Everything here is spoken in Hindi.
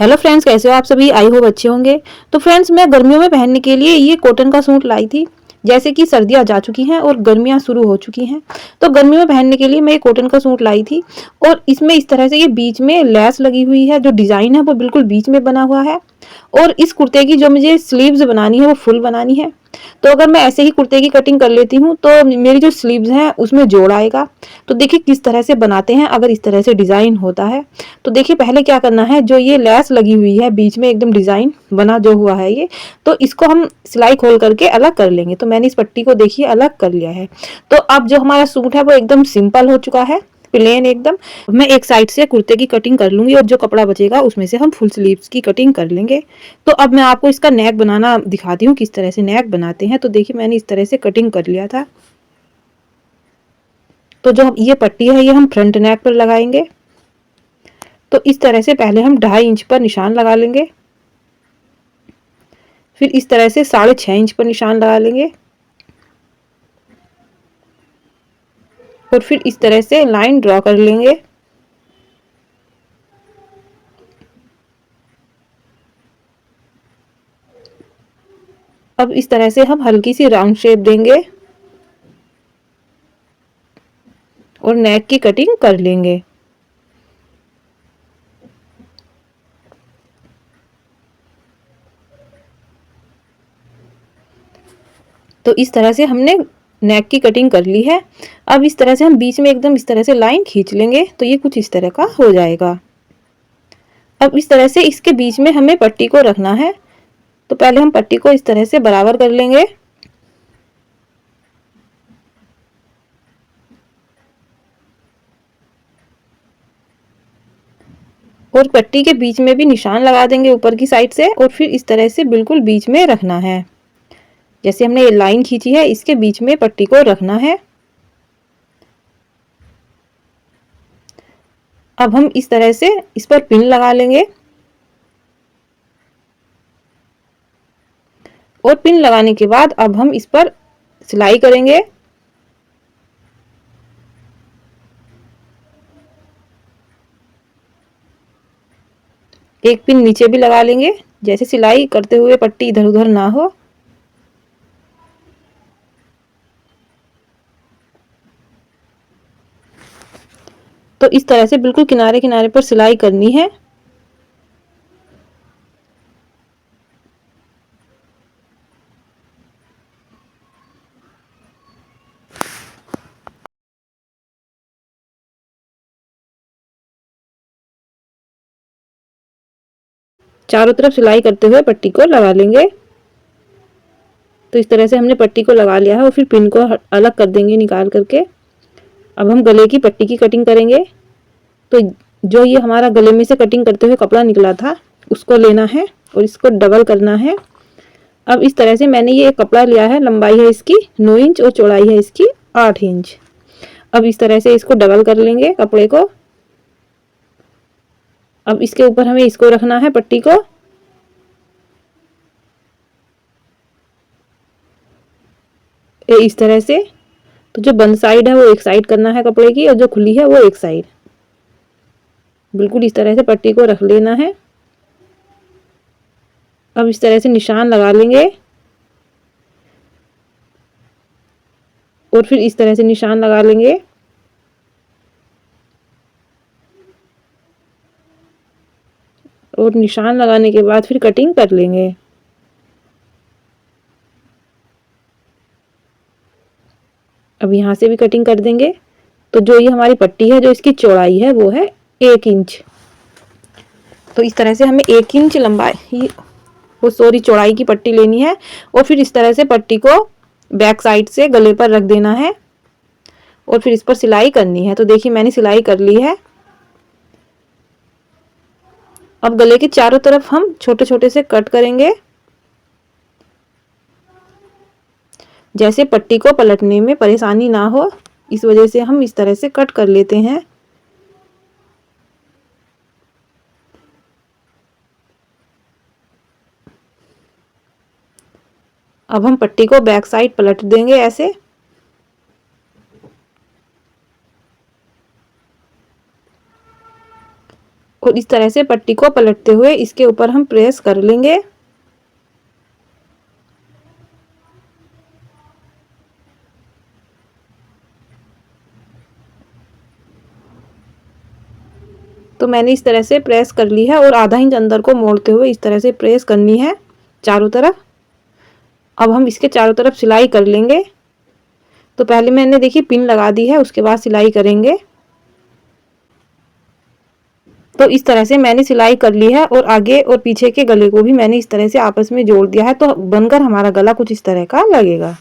हेलो फ्रेंड्स, कैसे हो आप सभी। आई होप अच्छे होंगे। तो फ्रेंड्स, मैं गर्मियों में पहनने के लिए ये कॉटन का सूट लाई थी। जैसे कि सर्दियां जा चुकी हैं और गर्मियां शुरू हो चुकी हैं, तो गर्मियों में पहनने के लिए मैं ये कॉटन का सूट लाई थी। और इसमें इस तरह से ये बीच में लेस लगी हुई है, जो डिज़ाइन है वो बिल्कुल बीच में बना हुआ है। और इस कुर्ते की जो मुझे स्लीव्स बनानी है वो फुल बनानी है। तो अगर मैं ऐसे ही कुर्ते की कटिंग कर लेती हूँ तो मेरी जो स्लीव्स हैं उसमें जोड़ आएगा। तो देखिए किस तरह से बनाते हैं अगर इस तरह से डिज़ाइन होता है। तो देखिए पहले क्या करना है, जो ये लेस लगी हुई है बीच में एकदम डिज़ाइन बना जो हुआ है ये, तो इसको हम सिलाई खोल करके अलग कर लेंगे। तो मैंने इस पट्टी को देखिए अलग कर लिया है। तो अब जो हमारा सूट है वो एकदम सिंपल हो चुका है, प्लेन एकदम। मैं एक साइड से कुर्ते की कटिंग कर लूंगी और जो कपड़ा बचेगा उसमें से हम फुल स्लीव्स की कटिंग कर लेंगे। तो अब मैं आपको इसका नेक बनाना दिखाती हूँ, किस तरह से नेक बनाते हैं। तो देखिए मैंने इस तरह से कटिंग कर लिया था। तो जो ये पट्टी है ये हम फ्रंट नेक पर लगाएंगे। तो इस तरह से पहले हम 2.5 इंच पर निशान लगा लेंगे, फिर इस तरह से 6.5 इंच पर निशान लगा लेंगे और फिर इस तरह से लाइन ड्रॉ कर लेंगे। अब इस तरह से हम हल्की सी राउंड शेप देंगे और नेक की कटिंग कर लेंगे। तो इस तरह से हमने नेक की कटिंग कर ली है। अब इस तरह से हम बीच में एकदम इस तरह से लाइन खींच लेंगे, तो ये कुछ इस तरह का हो जाएगा। अब इस तरह से इसके बीच में हमें पट्टी को रखना है। तो पहले हम पट्टी को इस तरह से बराबर कर लेंगे और पट्टी के बीच में भी निशान लगा देंगे ऊपर की साइड से, और फिर इस तरह से बिल्कुल बीच में रखना है। जैसे हमने ये लाइन खींची है इसके बीच में पट्टी को रखना है। अब हम इस तरह से इस पर पिन लगा लेंगे और पिन लगाने के बाद अब हम इस पर सिलाई करेंगे। एक पिन नीचे भी लगा लेंगे, जैसे सिलाई करते हुए पट्टी इधर उधर ना हो। तो इस तरह से बिल्कुल किनारे किनारे पर सिलाई करनी है। चारों तरफ सिलाई करते हुए पट्टी को लगा लेंगे। तो इस तरह से हमने पट्टी को लगा लिया है और फिर पिन को अलग कर देंगे निकाल करके। अब हम गले की पट्टी की कटिंग करेंगे। तो जो ये हमारा गले में से कटिंग करते हुए कपड़ा निकला था उसको लेना है और इसको डबल करना है। अब इस तरह से मैंने ये कपड़ा लिया है, लंबाई है इसकी 9 इंच और चौड़ाई है इसकी 8 इंच। अब इस तरह से इसको डबल कर लेंगे कपड़े को। अब इसके ऊपर हमें इसको रखना है पट्टी को। इस तरह से। तो जो बंद साइड है वो एक साइड करना है कपड़े की और जो खुली है वो एक साइड। बिल्कुल इस तरह से पट्टी को रख लेना है। अब इस तरह से निशान लगा लेंगे और फिर इस तरह से निशान लगा लेंगे और निशान लगाने के बाद फिर कटिंग कर लेंगे। अब यहाँ से भी कटिंग कर देंगे। तो जो ये हमारी पट्टी है, जो इसकी चौड़ाई है वो है 1 इंच। तो इस तरह से हमें 1 इंच लंबाई वो सॉरी चौड़ाई की पट्टी लेनी है और फिर इस तरह से पट्टी को बैक साइड से गले पर रख देना है और फिर इस पर सिलाई करनी है। तो देखिए मैंने सिलाई कर ली है। अब गले के चारों तरफ हम छोटे छोटे से कट करेंगे। जैसे पट्टी को पलटने में परेशानी ना हो, इस वजह से हम इस तरह से कट कर लेते हैं। अब हम पट्टी को बैक साइड पलट देंगे ऐसे। और इस तरह से पट्टी को पलटते हुए इसके ऊपर हम प्रेस कर लेंगे। तो मैंने इस तरह से प्रेस कर ली है और आधा इंच अंदर को मोड़ते हुए इस तरह से प्रेस करनी है चारों तरफ। अब हम इसके चारों तरफ सिलाई कर लेंगे। तो पहले मैंने देखिए पिन लगा दी है, उसके बाद सिलाई करेंगे। तो इस तरह से मैंने सिलाई कर ली है और आगे और पीछे के गले को भी मैंने इस तरह से आपस में जोड़ दिया है। तो बनकर हमारा गला कुछ इस तरह का लगेगा।